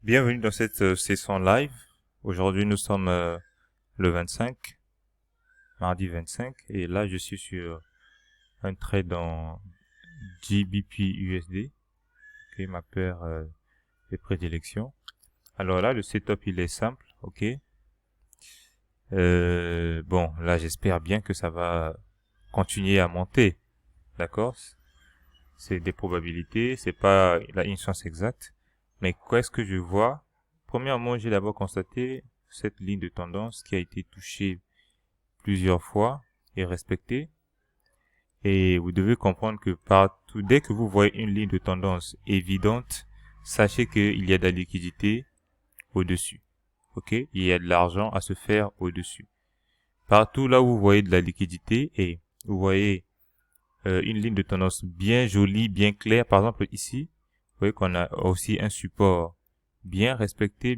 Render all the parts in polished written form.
Bienvenue dans cette session live. Aujourd'hui, nous sommes le 25, mardi 25, et là, je suis sur un trade en GBP USD, ok, ma paire de prédilection. Alors là, le setup, il est simple, ok. Bon, là, j'espère bien que ça va continuer à monter, d'accord. C'est des probabilités, c'est pas une science exacte. Mais qu'est-ce que je vois? Premièrement, j'ai d'abord constaté cette ligne de tendance qui a été touchée plusieurs fois et respectée. Et vous devez comprendre que partout, dès que vous voyez une ligne de tendance évidente, sachez qu'il y a de la liquidité au-dessus. Ok? Il y a de l'argent à se faire au-dessus. Partout là où vous voyez de la liquidité et vous voyez une ligne de tendance bien jolie, bien claire, par exemple ici, vous voyez qu'on a aussi un support bien respecté,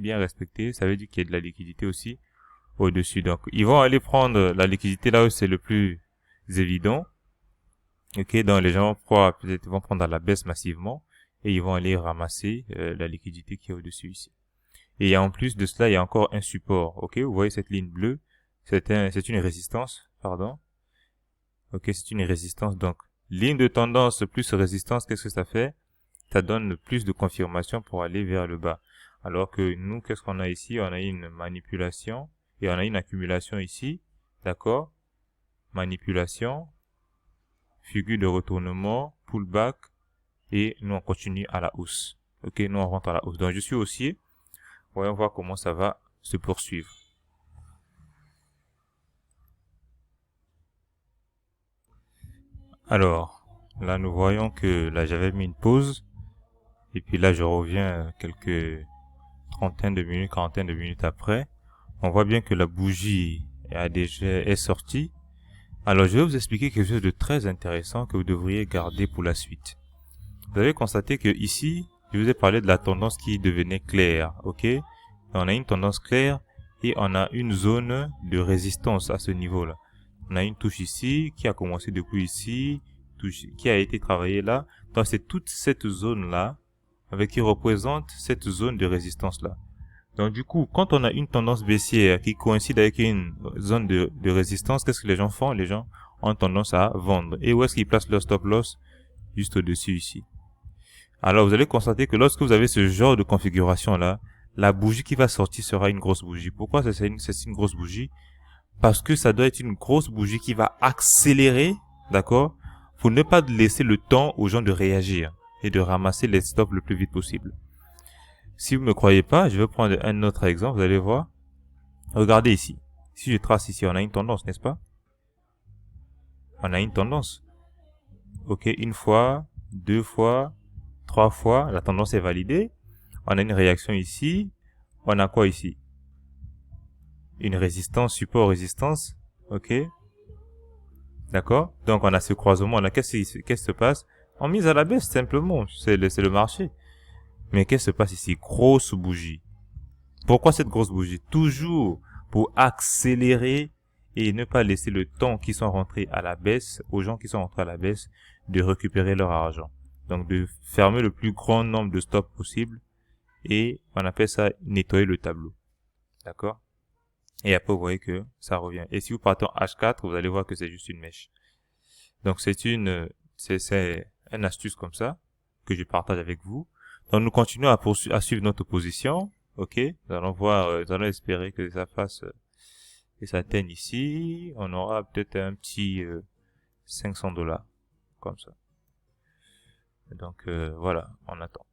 ça veut dire qu'il y a de la liquidité aussi au-dessus. Donc, ils vont aller prendre la liquidité là où c'est le plus évident. Ok, donc les gens peut-être vont prendre à la baisse massivement et ils vont aller ramasser la liquidité qui est au-dessus ici. Et en plus de cela, il y a encore un support. Ok, vous voyez cette ligne bleue, c'est une résistance, pardon. Ok, c'est une résistance. Donc, ligne de tendance plus résistance, qu'est-ce que ça fait? Ça donne plus de confirmation pour aller vers le bas. Alors que nous, qu'est-ce qu'on a ici? On a une manipulation et on a une accumulation ici. D'accord? Manipulation, figure de retournement, pullback et nous on continue à la hausse. Ok, nous on rentre à la hausse. Donc je suis haussier. Voyons voir comment ça va se poursuivre. Alors, là nous voyons que là j'avais mis une pause. Et puis là je reviens quelques trentaine de minutes, quarantaine de minutes après. On voit bien que la bougie est sortie. Alors je vais vous expliquer quelque chose de très intéressant que vous devriez garder pour la suite. Vous avez constaté que ici, je vous ai parlé de la tendance qui devenait claire, ok? On a une tendance claire et on a une zone de résistance à ce niveau-là. On a une touche ici qui a commencé depuis ici, touche qui a été travaillée là. Donc c'est toute cette zone-là avec qui représente cette zone de résistance-là. Donc du coup, quand on a une tendance baissière qui coïncide avec une zone de résistance, qu'est-ce que les gens font? Les gens ont tendance à vendre. Et où est-ce qu'ils placent leur stop loss? Juste au-dessus ici. Alors vous allez constater que lorsque vous avez ce genre de configuration là, la bougie qui va sortir sera une grosse bougie. Pourquoi c'est une grosse bougie? Parce que ça doit être une grosse bougie qui va accélérer, d'accord, pour ne pas laisser le temps aux gens de réagir et de ramasser les stops le plus vite possible. Si vous me croyez pas, je vais prendre un autre exemple, vous allez voir. Regardez ici. Si je trace ici, on a une tendance, n'est-ce pas? On a une tendance. Ok, une fois, deux fois, trois fois, la tendance est validée. On a une réaction ici. On a quoi ici? Une résistance, support, résistance. Ok. D'accord? Donc, on a ce croisement. Qu'est-ce qui se passe? On mise à la baisse, simplement. C'est le marché. Mais qu'est-ce qui se passe ici? Grosse bougie. Pourquoi cette grosse bougie? Toujours pour accélérer et ne pas laisser le temps qui sont rentrés à la baisse, aux gens qui sont rentrés à la baisse, de récupérer leur argent. Donc, de fermer le plus grand nombre de stops possible. Et on appelle ça nettoyer le tableau. D'accord? Et après, vous voyez que ça revient. Et si vous partez en H4, vous allez voir que c'est juste une mèche. Donc, c'est une astuce comme ça que je partage avec vous. Donc, nous continuons à suivre notre position. Ok? Nous allons voir, nous allons espérer que ça fasse, que ça atteigne ici. On aura peut-être un petit 500 $. Comme ça. Donc, voilà, on attend.